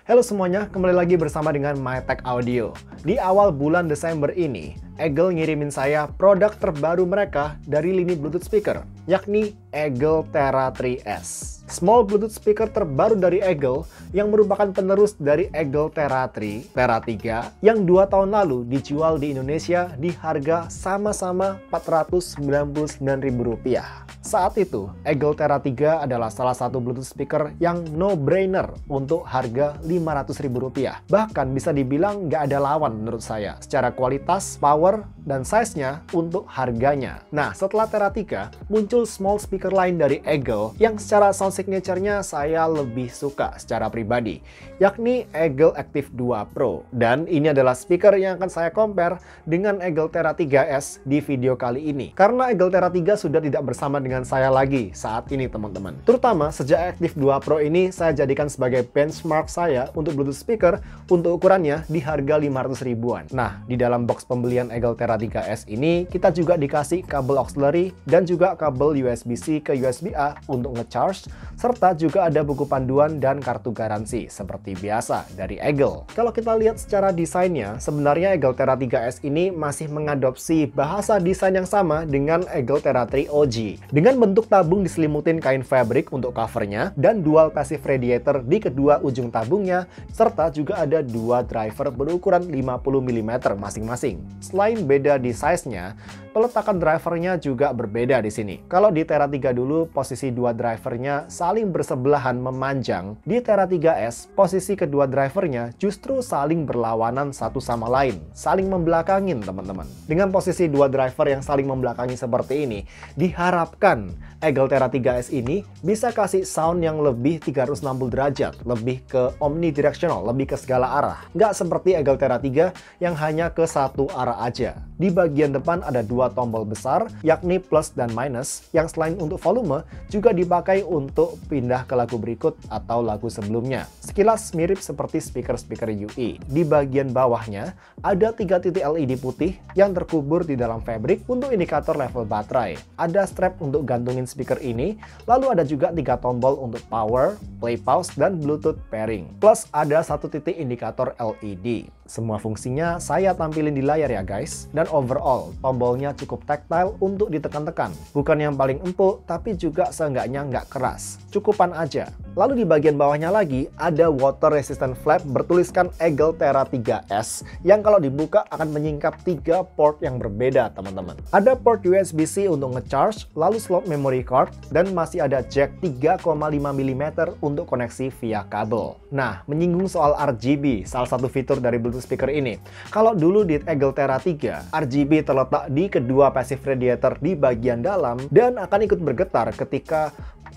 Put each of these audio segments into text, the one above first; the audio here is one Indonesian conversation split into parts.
Halo semuanya, kembali lagi bersama dengan MyTech Audio. Di awal bulan Desember ini, Eagle ngirimin saya produk terbaru mereka dari lini Bluetooth speaker, yakni Eagle Thera 3S. Small Bluetooth speaker terbaru dari Eagle yang merupakan penerus dari Eagle Thera 3 yang 2 tahun lalu dijual di Indonesia di harga sama-sama Rp499.000. Saat itu, Eagle Thera 3 adalah salah satu Bluetooth speaker yang no-brainer untuk harga Rp500.000. Bahkan bisa dibilang nggak ada lawan menurut saya, secara kualitas, power, dan size-nya untuk harganya. Nah, setelah Thera 3, muncul small speaker lain dari Eagle yang secara sound signature-nya saya lebih suka secara pribadi, yakni Eagle Active 2 Pro. Dan ini adalah speaker yang akan saya compare dengan Eagle Thera 3S di video kali ini. Karena Eagle Thera 3 sudah tidak bersama dengan saya lagi saat ini, teman-teman. Terutama sejak Active 2 Pro ini saya jadikan sebagai benchmark saya untuk Bluetooth speaker untuk ukurannya di harga 500 ribuan. Nah, di dalam box pembelian Eagle Thera 3S ini, kita juga dikasih kabel auxiliary dan juga kabel USB-C ke USB-A untuk nge-charge, serta juga ada buku panduan dan kartu garansi seperti biasa dari Eagle. Kalau kita lihat secara desainnya, sebenarnya Eagle Thera 3S ini masih mengadopsi bahasa desain yang sama dengan Eagle Thera 3 OG. Dengan bentuk tabung diselimutin kain fabric untuk covernya dan dual passive radiator di kedua ujung tabungnya, serta juga ada dua driver berukuran 50 mm masing-masing. Selain beda di size-nya, peletakan drivernya juga berbeda di sini. Kalau di Thera 3 dulu, posisi dua drivernya saling bersebelahan memanjang. Di Thera 3S, posisi kedua drivernya justru saling berlawanan satu sama lain, saling membelakangin, teman-teman. Dengan posisi dua driver yang saling membelakangi seperti ini, diharapkan Eagle Thera 3S ini bisa kasih sound yang lebih 360 derajat, lebih ke omnidirectional, lebih ke segala arah. Nggak seperti Eagle Thera 3 yang hanya ke satu arah aja. Di bagian depan ada dua tombol besar, yakni plus dan minus, yang selain untuk volume, juga dipakai untuk pindah ke lagu berikut atau lagu sebelumnya. Sekilas mirip seperti speaker-speaker UE. Di bagian bawahnya, ada 3 titik LED putih yang terkubur di dalam fabric untuk indikator level baterai. Ada strap untuk gantungin speaker ini, lalu ada juga 3 tombol untuk power, play pause, dan Bluetooth pairing. Plus ada 1 titik indikator LED. Semua fungsinya saya tampilin di layar ya guys. Dan overall, tombolnya cukup tactile untuk ditekan-tekan. Bukan yang paling empuk, tapi juga seenggaknya nggak keras. Cukupan aja. Lalu di bagian bawahnya lagi, ada water resistant flap bertuliskan Eagle Thera 3S yang kalau dibuka akan menyingkap 3 port yang berbeda, teman-teman. Ada port USB-C untuk nge-charge, lalu slot memory card, dan masih ada jack 3,5 mm untuk koneksi via kabel. Nah, menyinggung soal RGB, salah satu fitur dari Bluetooth speaker ini. Kalau dulu di Eagle Thera 3, RGB terletak di kedua passive radiator di bagian dalam dan akan ikut bergetar ketika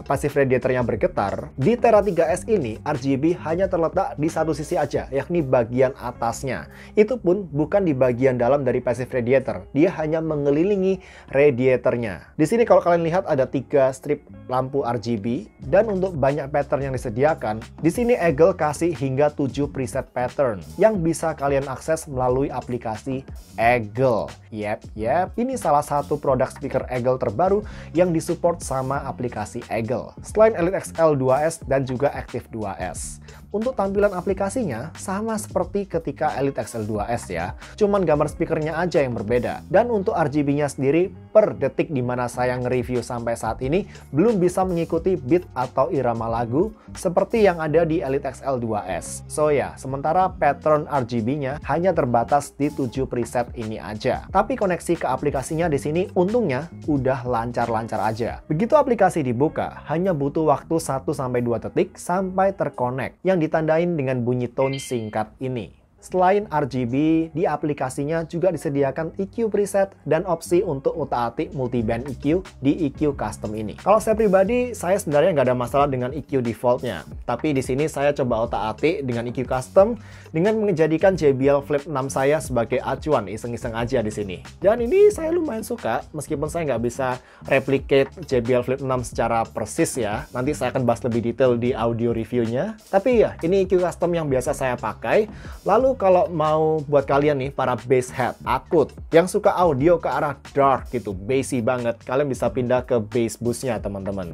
passive radiatornya bergetar. Di Thera 3S ini, RGB hanya terletak di satu sisi aja, yakni bagian atasnya. Itu pun bukan di bagian dalam dari passive radiator. Dia hanya mengelilingi radiatornya. Di sini kalau kalian lihat ada 3 strip lampu RGB, dan untuk banyak pattern yang disediakan, di sini Eagle kasih hingga 7 preset pattern yang bisa kalian akses melalui aplikasi Eagle. Yep, ini salah satu produk speaker Eagle terbaru yang disupport sama aplikasi Eagle, selain Elite XL 2S dan juga Active 2S. Untuk tampilan aplikasinya sama seperti ketika Elite XL 2S ya, cuman gambar speakernya aja yang berbeda. Dan untuk RGB-nya sendiri, per detik dimana saya nge-review sampai saat ini, belum bisa mengikuti beat atau irama lagu seperti yang ada di Elite XL 2S. So ya, sementara pattern RGB-nya hanya terbatas di 7 preset ini aja. Tapi koneksi ke aplikasinya di sini untungnya udah lancar-lancar aja. Begitu aplikasi dibuka, hanya butuh waktu 1-2 detik sampai terkonek, yang ditandain dengan bunyi tone singkat ini. Selain RGB, di aplikasinya juga disediakan EQ preset dan opsi untuk utak-atik multiband EQ di EQ custom ini. Kalau saya pribadi, saya sebenarnya nggak ada masalah dengan EQ defaultnya. Tapi di sini saya coba utak-atik dengan EQ custom dengan menjadikan JBL Flip 6 saya sebagai acuan, iseng-iseng aja di sini. Dan ini saya lumayan suka, meskipun saya nggak bisa replicate JBL Flip 6 secara persis ya. Nanti saya akan bahas lebih detail di audio reviewnya. Tapi ya, ini EQ custom yang biasa saya pakai. Lalu kalau mau buat kalian nih, para bass head akut yang suka audio ke arah dark gitu, bassy banget, kalian bisa pindah ke bass boost-nya, teman-teman.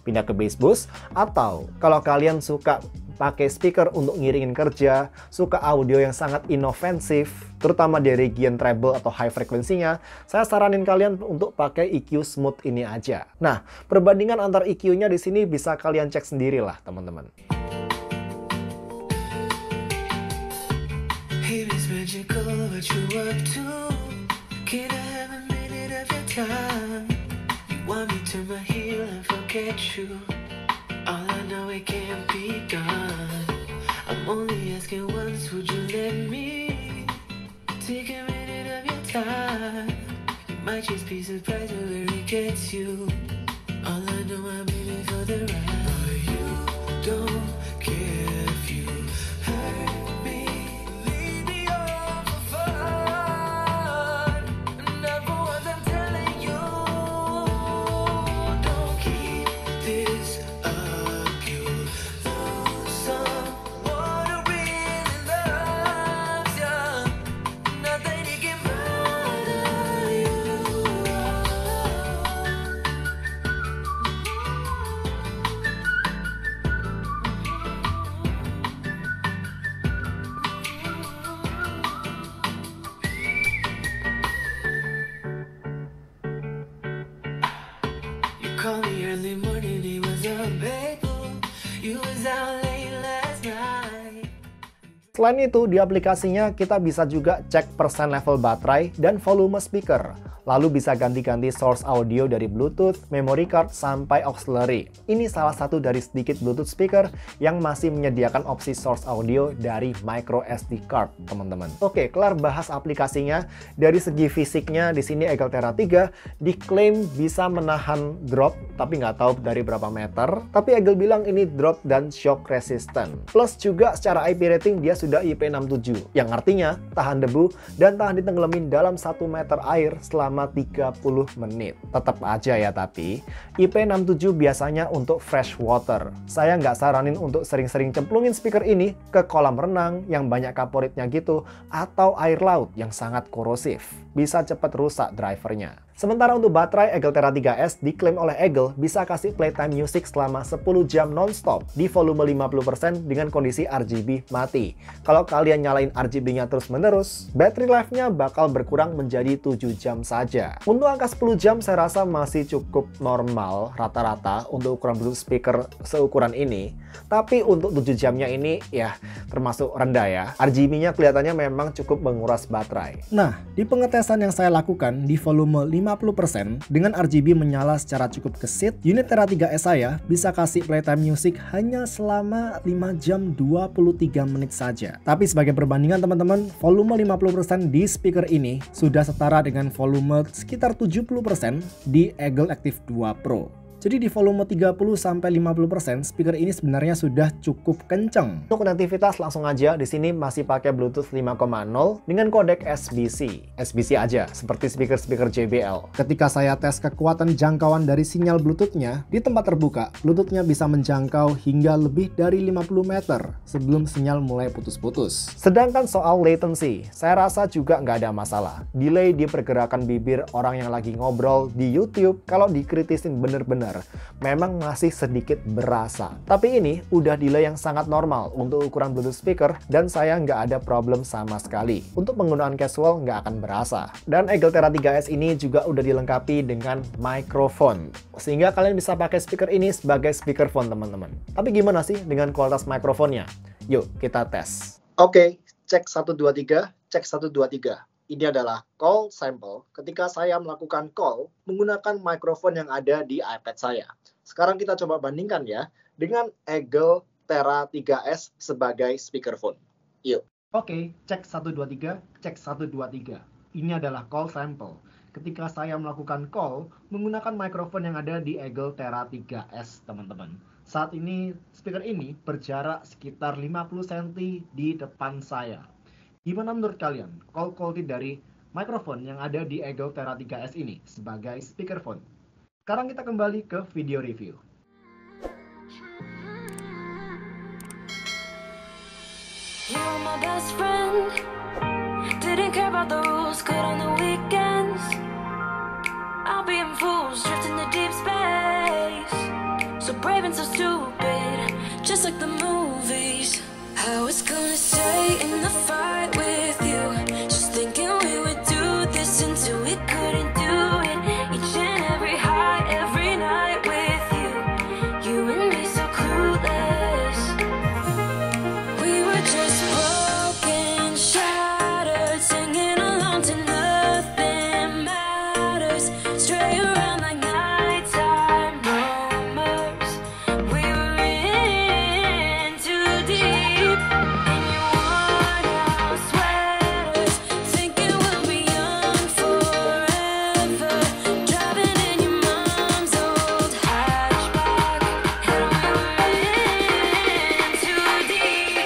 Pindah ke bass boost, atau kalau kalian suka pakai speaker untuk ngiringin kerja, suka audio yang sangat inofensif, terutama di region treble atau high frekuensinya, saya saranin kalian untuk pakai EQ Smooth ini aja. Nah, perbandingan antar EQ-nya di sini bisa kalian cek sendiri lah, teman-teman. Take a minute of your time. You might just be surprised at where it gets you. All I know, I'm in it for the ride. But you don't care if you hurt me. Leave me on for fun. Never once I'm telling you. Don't keep this up. You'll lose someone who really loves you. Call me early morning, it was unfaithful. You was out late last night. Selain itu, di aplikasinya kita bisa juga cek persen level baterai dan volume speaker. Lalu bisa ganti-ganti source audio dari Bluetooth, memory card, sampai auxiliary. Ini salah satu dari sedikit Bluetooth speaker yang masih menyediakan opsi source audio dari micro SD card, teman-teman. Oke, kelar bahas aplikasinya. Dari segi fisiknya, di sini Eagle Thera 3 diklaim bisa menahan drop, tapi nggak tahu dari berapa meter. Tapi Eagle bilang ini drop dan shock resistant. Plus juga secara IP rating dia sudah IP67, yang artinya tahan debu dan tahan ditenggelamin dalam 1 meter air selama 30 menit. Tetap aja ya, tapi IP67 biasanya untuk fresh water. Saya nggak saranin untuk sering-sering cemplungin speaker ini ke kolam renang yang banyak kaporitnya gitu, atau air laut yang sangat korosif. Bisa cepat rusak drivernya. Sementara untuk baterai, Eagle Thera 3S diklaim oleh Eagle bisa kasih playtime music selama 10 jam non-stop di volume 50% dengan kondisi RGB mati. Kalau kalian nyalain RGB-nya terus-menerus, battery life-nya bakal berkurang menjadi 7 jam saja. Untuk angka 10 jam saya rasa masih cukup normal rata-rata untuk ukuran Bluetooth speaker seukuran ini. Tapi untuk 7 jamnya ini ya termasuk rendah ya. RGB-nya kelihatannya memang cukup menguras baterai. Nah, di pengetesan yang saya lakukan di volume 50% dengan RGB menyala secara cukup gesit, unit Thera 3S saya bisa kasih playtime music hanya selama 5 jam 23 menit saja. Tapi sebagai perbandingan teman-teman, volume 50% di speaker ini sudah setara dengan volume sekitar 70% di Eagle Active 2 Pro. Jadi di volume 30-50% speaker ini sebenarnya sudah cukup kenceng. Untuk konektivitas langsung aja, di sini masih pakai Bluetooth 5.0 dengan kodek SBC. SBC aja, seperti speaker-speaker JBL. Ketika saya tes kekuatan jangkauan dari sinyal Bluetooth-nya, di tempat terbuka, Bluetooth-nya bisa menjangkau hingga lebih dari 50 meter sebelum sinyal mulai putus-putus. Sedangkan soal latency, saya rasa juga nggak ada masalah. Delay di pergerakan bibir orang yang lagi ngobrol di YouTube, kalau dikritisin bener-bener memang masih sedikit berasa. Tapi ini udah delay yang sangat normal untuk ukuran Bluetooth speaker dan saya nggak ada problem sama sekali. Untuk penggunaan casual nggak akan berasa. Dan Eagle Thera 3S ini juga udah dilengkapi dengan microphone, sehingga kalian bisa pakai speaker ini sebagai speakerphone, teman-teman. Tapi gimana sih dengan kualitas mikrofonnya? Yuk kita tes. Oke, cek 1 2 3, cek 1 2 3. Ini adalah call sample ketika saya melakukan call menggunakan mikrofon yang ada di iPad saya. Sekarang kita coba bandingkan ya dengan Eagle Thera 3S sebagai speakerphone. Yuk. Oke, cek 1 2 3, cek 1 2 3. Ini adalah call sample ketika saya melakukan call menggunakan mikrofon yang ada di Eagle Thera 3S, teman-teman. Saat ini speaker ini berjarak sekitar 50 cm di depan saya. Gimana menurut kalian call quality dari mikrofon yang ada di Eagle Thera 3S ini sebagai speakerphone? Sekarang kita kembali ke video review. You're my best friend. Didn't care about the rules, good on the weekends. I'll be in fools, drifting to deep space. So brave and so stupid. just like the movies. I was gonna stay in the fight with you, just thinking we would do this until we couldn't do it. Each and every high, every night with you, you and me so clueless. We were just broken, shattered, singing along to nothing matters. Stray around like nighttime rumors. We were in too deep, in your worn out sweaters, thinking we'll be young forever. Driving in your mom's old hatchback, and we were in too deep.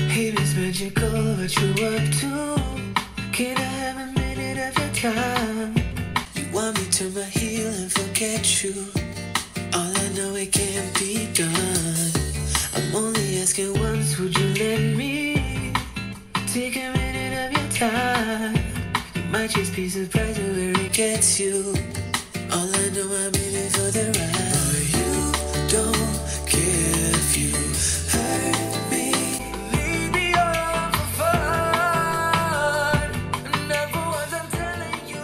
Hey, Miss Magical, what you up to? Can I have a minute of your time? You want me to my heel and forget you? All I know, it can't be done. I'm only asking once, would you let me take a minute of your time? You might just be surprised at where it gets you. All I know, I'm in it for the ride. But you don't care if you hurt me. Leave me on for fun. Never once I'm telling you.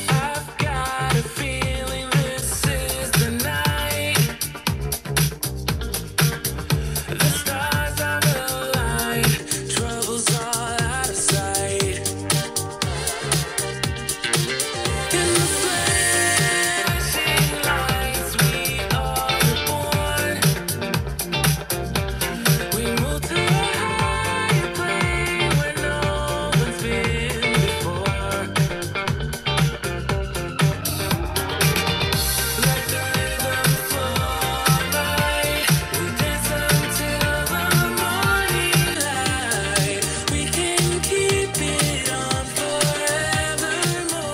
I've got a feeling this is the night. The stars are aligned, trouble's all out of sight. In the flashing lights, we are born. We move to a higher plane where no one's been before. Let the rhythm flow right. We dance until the morning light. We can keep it on forevermore.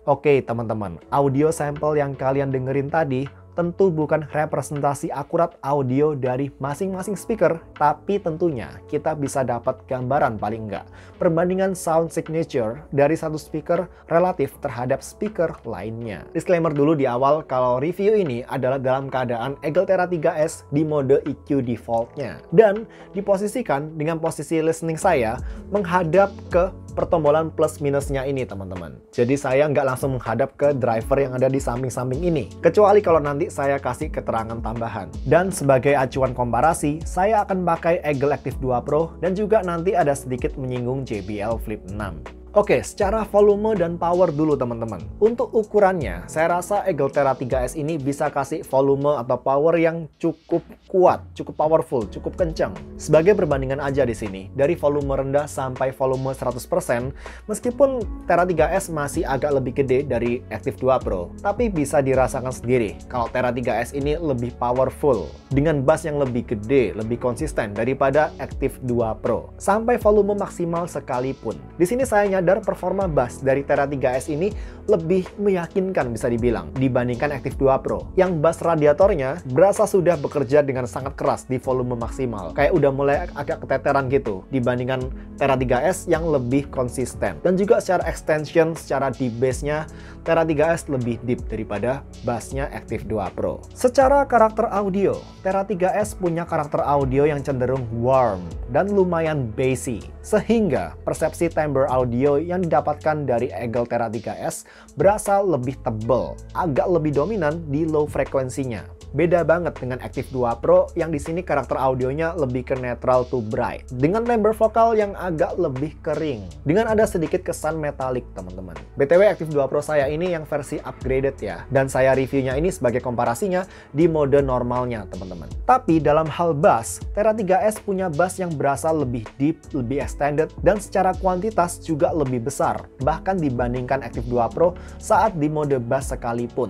Oke teman-teman, audio sampel yang kalian dengerin tadi tentu bukan representasi akurat audio dari masing-masing speaker, tapi tentunya kita bisa dapat gambaran paling enggak perbandingan sound signature dari satu speaker relatif terhadap speaker lainnya. Disclaimer dulu di awal kalau review ini adalah dalam keadaan Eagle Thera 3S di mode EQ defaultnya dan diposisikan dengan posisi listening saya menghadap ke pertombolan plus minusnya ini teman-teman. Jadi saya nggak langsung menghadap ke driver yang ada di samping-samping ini, kecuali kalau nanti saya kasih keterangan tambahan. Dan sebagai acuan komparasi, saya akan pakai Eagle Active 2 Pro dan juga nanti ada sedikit menyinggung JBL Flip 6. Oke, secara volume dan power dulu teman-teman. Untuk ukurannya, saya rasa Eagle Thera 3S ini bisa kasih volume atau power yang cukup kuat, cukup powerful, cukup kencang. Sebagai perbandingan aja di sini, dari volume rendah sampai volume 100%, meskipun Thera 3S masih agak lebih gede dari Active 2 Pro, tapi bisa dirasakan sendiri kalau Thera 3S ini lebih powerful, dengan bass yang lebih gede, lebih konsisten daripada Active 2 Pro. Sampai volume maksimal sekalipun. Di sini saya nyadar performa bass dari Thera 3S ini lebih meyakinkan bisa dibilang dibandingkan Active 2 Pro, yang bass radiatornya berasa sudah bekerja dengan sangat keras di volume maksimal, kayak udah mulai agak keteteran gitu dibandingkan Thera 3S yang lebih konsisten. Dan juga secara extension, secara deep bass-nya Thera 3S lebih deep daripada bass-nya Active 2 Pro. Secara karakter audio, Thera 3S punya karakter audio yang cenderung warm dan lumayan bassy, sehingga persepsi timbre audio yang didapatkan dari Eagle Thera 3S berasa lebih tebal, agak lebih dominan di low frekuensinya. Beda banget dengan Active 2 Pro yang di sini karakter audionya lebih ke neutral to bright, dengan timbre vokal yang agak lebih kering, dengan ada sedikit kesan metalik, teman-teman. BTW Active 2 Pro saya ini yang versi upgraded ya, dan saya reviewnya ini sebagai komparasinya di mode normalnya, teman-teman. Tapi dalam hal bass, Tera 3S punya bass yang berasa lebih deep, lebih extended, dan secara kuantitas juga lebih besar, bahkan dibandingkan Active 2 Pro saat di mode bass sekalipun.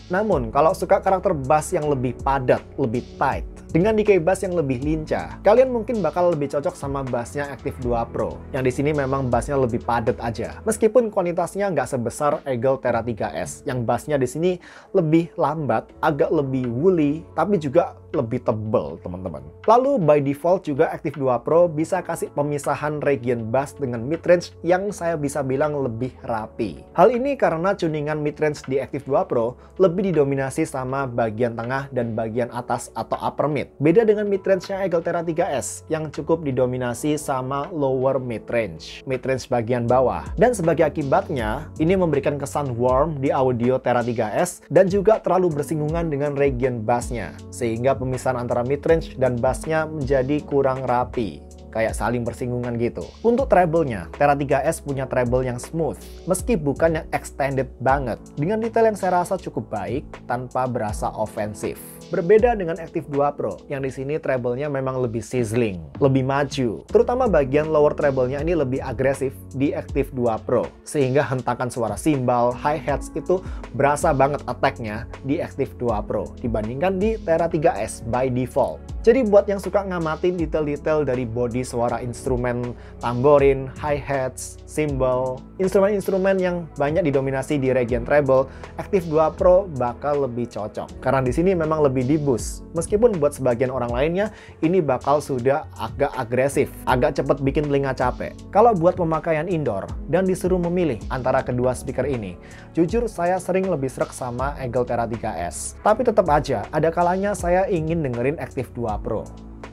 Namun, kalau suka karakter bass yang lebih padat, lebih tight, dengan decay bass yang lebih lincah, kalian mungkin bakal lebih cocok sama bassnya Active 2 Pro. Yang di sini memang bassnya lebih padat aja. Meskipun kuantitasnya nggak sebesar Eagle Tera 3S, yang bassnya di sini lebih lambat, agak lebih woolly, tapi juga lebih tebal, teman-teman. Lalu by default juga Active 2 Pro bisa kasih pemisahan region bass dengan midrange yang saya bisa bilang lebih rapi. Hal ini karena tuningan midrange di Active 2 Pro lebih didominasi sama bagian tengah dan bagian atas atau upper mid. Beda dengan midrange-nya Eagle Tera 3S yang cukup didominasi sama lower midrange, bagian bawah. Dan sebagai akibatnya, ini memberikan kesan warm di audio Tera 3S dan juga terlalu bersinggungan dengan region bass-nya, sehingga pemisahan antara midrange dan bassnya menjadi kurang rapi, kayak saling bersinggungan gitu. Untuk treble-nya, Tera 3S punya treble yang smooth, meski bukan yang extended banget, dengan detail yang saya rasa cukup baik tanpa berasa ofensif. Berbeda dengan Active 2 Pro, yang di sini treble-nya memang lebih sizzling, lebih maju. Terutama bagian lower treble-nya ini lebih agresif di Active 2 Pro, sehingga hentakan suara cymbal, hi-hats itu berasa banget attack-nya di Active 2 Pro dibandingkan di Tera 3S by default. Jadi buat yang suka ngamatin detail-detail dari body suara instrumen tamborin, hi-hats, cymbal, instrumen-instrumen yang banyak didominasi di region treble, Active 2 Pro bakal lebih cocok. Karena di sini memang lebih di-boost. Meskipun buat sebagian orang lainnya, ini bakal sudah agak agresif, agak cepet bikin telinga capek. Kalau buat pemakaian indoor dan disuruh memilih antara kedua speaker ini, jujur saya sering lebih srek sama Eagle Tera 3S. Tapi tetap aja, ada kalanya saya ingin dengerin Active 2 Pro.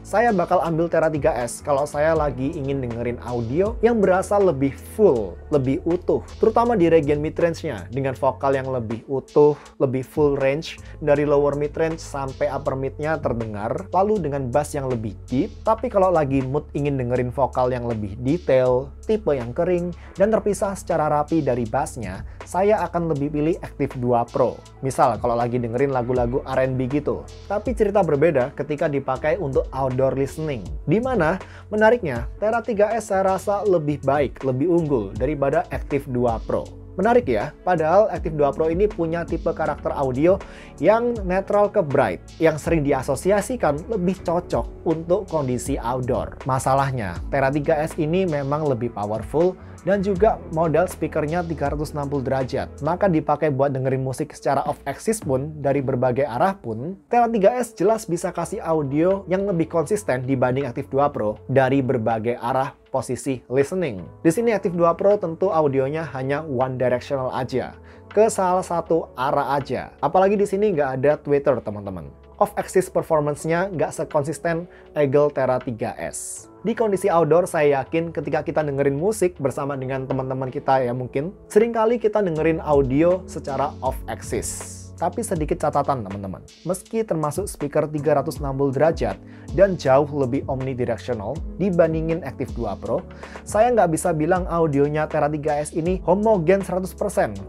Saya bakal ambil Tera 3S kalau saya lagi ingin dengerin audio yang berasa lebih full, lebih utuh. Terutama di region midrange-nya, dengan vokal yang lebih utuh, lebih full range, dari lower midrange sampai upper mid-nya terdengar, lalu dengan bass yang lebih deep. Tapi kalau lagi mood ingin dengerin vokal yang lebih detail, tipe yang kering, dan terpisah secara rapi dari bass-nya, saya akan lebih pilih Active 2 Pro. Misal kalau lagi dengerin lagu-lagu R&B gitu. Tapi cerita berbeda ketika dipakai untuk outdoor listening. Dimana, menariknya, Tera 3S saya rasa lebih baik, lebih unggul daripada Active 2 Pro. Menarik ya, padahal Active 2 Pro ini punya tipe karakter audio yang netral ke bright, yang sering diasosiasikan lebih cocok untuk kondisi outdoor. Masalahnya, Tera 3S ini memang lebih powerful dan juga model speakernya 360 derajat. Maka dipakai buat dengerin musik secara off-axis pun, dari berbagai arah pun, Tera 3S jelas bisa kasih audio yang lebih konsisten dibanding Active 2 Pro dari berbagai arah posisi listening. Di sini Active 2 Pro tentu audionya hanya one directional aja, ke salah satu arah aja. Apalagi di sini nggak ada tweeter, teman-teman. Off-axis performance-nya nggak sekonsisten Eagle Tera 3S. Di kondisi outdoor, saya yakin ketika kita dengerin musik bersama dengan teman-teman kita ya mungkin, seringkali kita dengerin audio secara off-axis. Tapi sedikit catatan teman-teman, meski termasuk speaker 360 derajat dan jauh lebih omnidirectional dibandingin Active 2 Pro, saya nggak bisa bilang audionya Tera 3S ini homogen 100%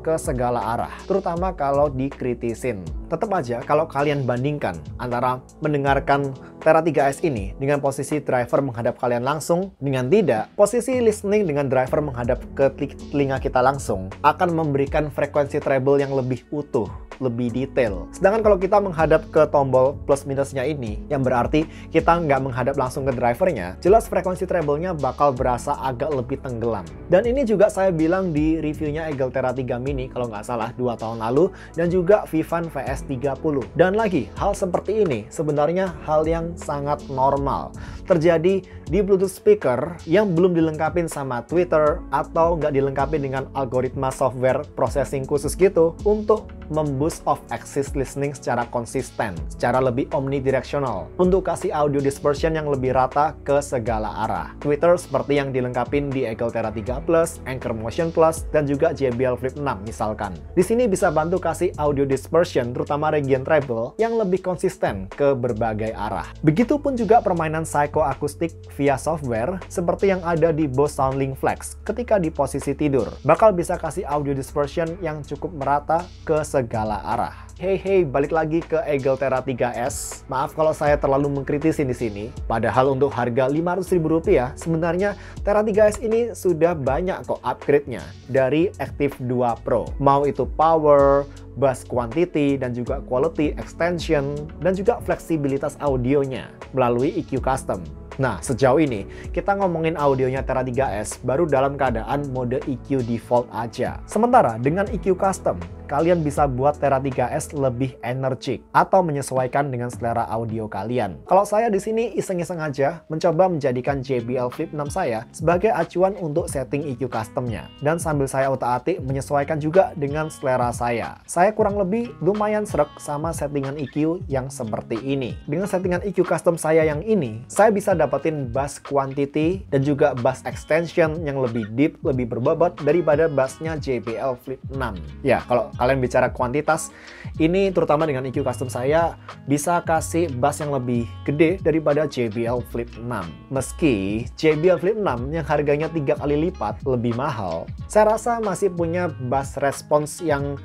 ke segala arah, terutama kalau dikritisin. Tetap aja kalau kalian bandingkan antara mendengarkan Tera 3S ini dengan posisi driver menghadap kalian langsung dengan tidak, posisi listening dengan driver menghadap ke telinga kita langsung akan memberikan frekuensi treble yang lebih utuh, lebih detail. Sedangkan kalau kita menghadap ke tombol plus minusnya ini, yang berarti kita nggak menghadap langsung ke drivernya, jelas frekuensi treble-nya bakal berasa agak lebih tenggelam. Dan ini juga saya bilang di reviewnya Eagle Tera 3 Mini kalau nggak salah 2 tahun lalu, dan juga Vivan VS30. Dan lagi, hal seperti ini sebenarnya hal yang sangat normal terjadi di Bluetooth speaker yang belum dilengkapi sama Twitter atau nggak dilengkapi dengan algoritma software processing khusus gitu untuk memboost off-axis listening secara konsisten, secara lebih omnidirectional, untuk kasih audio dispersion yang lebih rata ke segala arah. Tweeter seperti yang dilengkapin di Eagle Tera 3 Plus, Anchor Motion Plus, dan juga JBL Flip 6 misalkan. Di sini bisa bantu kasih audio dispersion, terutama region treble, yang lebih konsisten ke berbagai arah. Begitupun juga permainan psychoakustik via software, seperti yang ada di Bose SoundLink Flex ketika di posisi tidur. Bakal bisa kasih audio dispersion yang cukup merata ke segala arah. Hey, balik lagi ke Eagle Tera 3S. Maaf kalau saya terlalu mengkritisi di sini. Padahal untuk harga Rp500.000, sebenarnya Tera 3S ini sudah banyak kok upgrade-nya dari Active 2 Pro. Mau itu power, bass quantity, dan juga quality extension, dan juga fleksibilitas audionya melalui EQ custom. Nah, sejauh ini kita ngomongin audionya Tera 3S baru dalam keadaan mode EQ default aja. Sementara dengan EQ custom, kalian bisa buat Tera 3S lebih energik atau menyesuaikan dengan selera audio kalian. Kalau saya di sini iseng-iseng aja mencoba menjadikan JBL Flip 6 saya sebagai acuan untuk setting EQ customnya, dan sambil saya utak-atik menyesuaikan juga dengan selera saya. Saya kurang lebih lumayan sreg sama settingan EQ yang seperti ini. Dengan settingan EQ custom saya yang ini, saya bisa dapetin bass quantity dan juga bass extension yang lebih deep, lebih berbobot daripada bassnya JBL Flip 6. Ya, kalau kalian bicara kuantitas, ini terutama dengan EQ custom saya bisa kasih bass yang lebih gede daripada JBL Flip 6. Meski JBL Flip 6 yang harganya 3 kali lipat lebih mahal, saya rasa masih punya bass response yang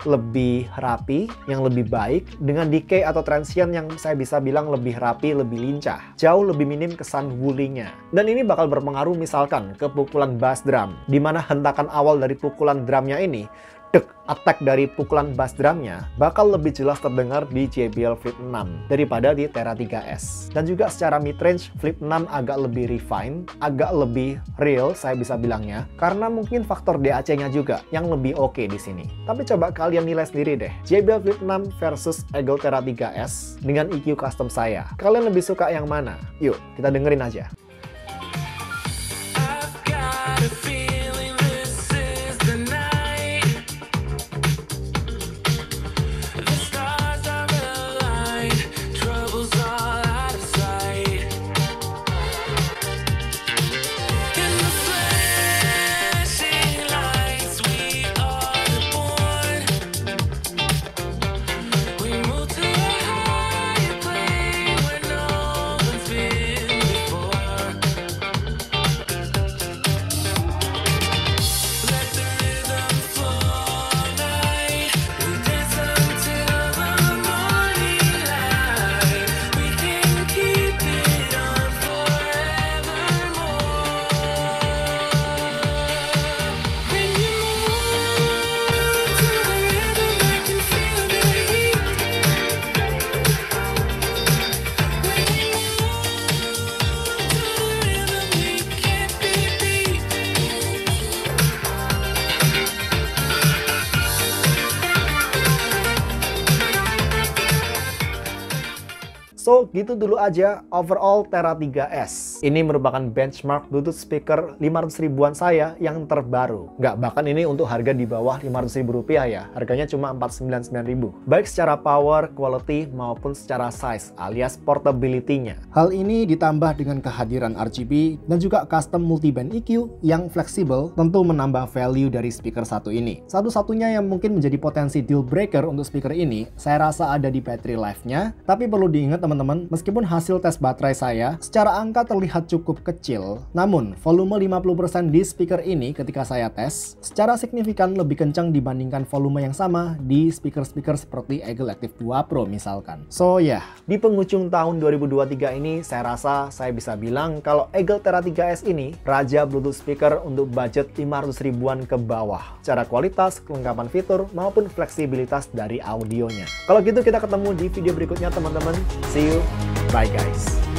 lebih rapi, yang lebih baik, dengan decay atau transient yang saya bisa bilang lebih rapi, lebih lincah. Jauh lebih minim kesan woolly-nya. Dan ini bakal berpengaruh misalkan ke pukulan bass drum, di mana hentakan awal dari pukulan drumnya ini, attack dari pukulan bass drumnya bakal lebih jelas terdengar di JBL Flip 6 daripada di Tera 3S. Dan juga secara mid-range, Flip 6 agak lebih refine, agak lebih real saya bisa bilangnya, karena mungkin faktor DAC-nya juga yang lebih oke di sini. Tapi coba kalian nilai sendiri deh, JBL Flip 6 versus Eagle Tera 3S dengan EQ custom saya. Kalian lebih suka yang mana? Yuk, kita dengerin aja. So, gitu dulu aja overall Tera 3S. Ini merupakan benchmark Bluetooth speaker 500 ribuan saya yang terbaru. Nggak, bahkan ini untuk harga di bawah Rp500.000 ya. Harganya cuma Rp499.000. Baik secara power, quality, maupun secara size alias portability-nya. Hal ini ditambah dengan kehadiran RGB dan juga custom multiband EQ yang fleksibel tentu menambah value dari speaker satu ini. Satu-satunya yang mungkin menjadi potensi deal breaker untuk speaker ini, saya rasa ada di battery life-nya. Tapi perlu diingat teman-teman, meskipun hasil tes baterai saya secara angka terlihat cukup kecil, namun volume 50% di speaker ini ketika saya tes secara signifikan lebih kencang dibandingkan volume yang sama di speaker-speaker seperti Eagle Active 2 Pro misalkan. So ya, di penghujung tahun 2023 ini saya rasa saya bisa bilang kalau Eagle Tera 3S ini raja Bluetooth speaker untuk budget 500 ribuan ke bawah. Secara kualitas, kelengkapan fitur, maupun fleksibilitas dari audionya. Kalau gitu kita ketemu di video berikutnya teman-teman. See you. Bye guys.